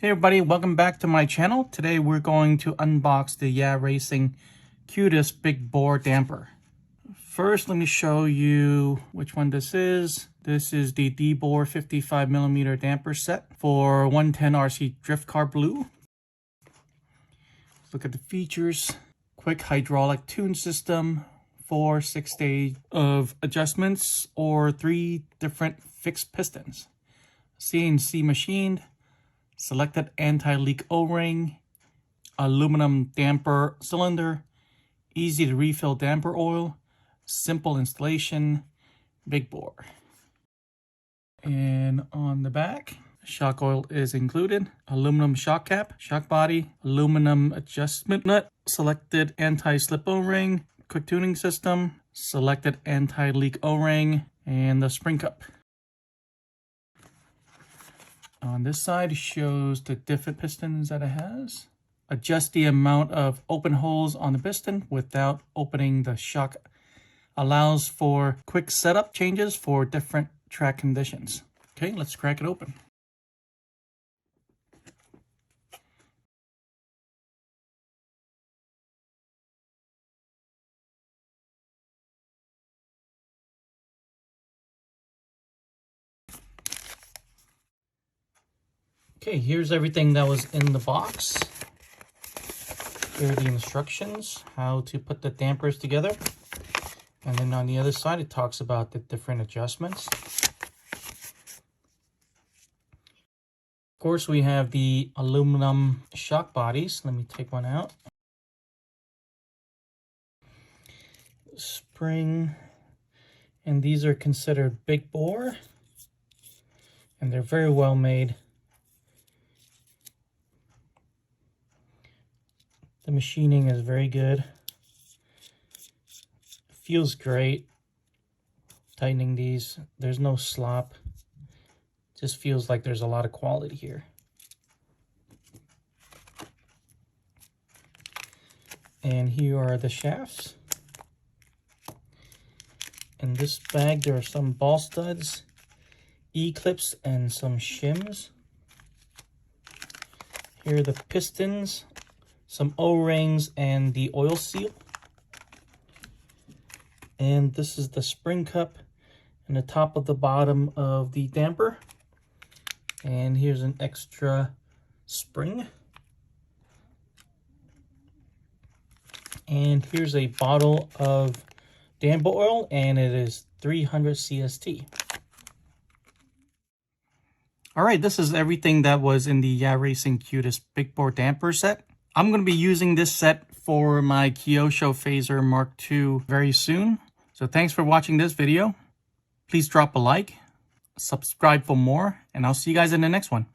Hey everybody, welcome back to my channel. Today we're going to unbox the Yeah Racing QUTUS big bore damper. First, let me show you which one this is. This is the D-bore 55mm damper set for 110 RC Drift Car Blue. Look at the features. Quick hydraulic tune system, 4-6 stage of adjustments or 3 different fixed pistons. CNC machined. Selected anti-leak O-ring, aluminum damper cylinder, easy to refill damper oil, simple installation, big bore. And on the back, shock oil is included, aluminum shock cap, shock body, aluminum adjustment nut, selected anti-slip O-ring, quick tuning system, selected anti-leak O-ring, and the spring cup. On this side, it shows the different pistons that it has. Adjust the amount of open holes on the piston without opening the shock. Allows for quick setup changes for different track conditions. Okay, let's crack it open. Okay, here's everything that was in the box. Here are the instructions, how to put the dampers together. And then on the other side, it talks about the different adjustments. Of course, we have the aluminum shock bodies. Let me take one out. Spring. And these are considered big bore. And they're very well made. The machining is very good. Feels great tightening these. There's no slop. Just feels like there's a lot of quality here. And here are the shafts. In this bag there are some ball studs, E-clips, and some shims. Here are the pistons, some O-rings, and the oil seal. And this is the spring cup and the top of the bottom of the damper. And here's an extra spring. And here's a bottle of damper oil, and it is 300 CST. All right, this is everything that was in the Yeah Racing QUTUS big bore damper set. I'm going to be using this set for my Kyosho Phaser Mark II very soon. So thanks for watching this video. Please drop a like, subscribe for more, and I'll see you guys in the next one.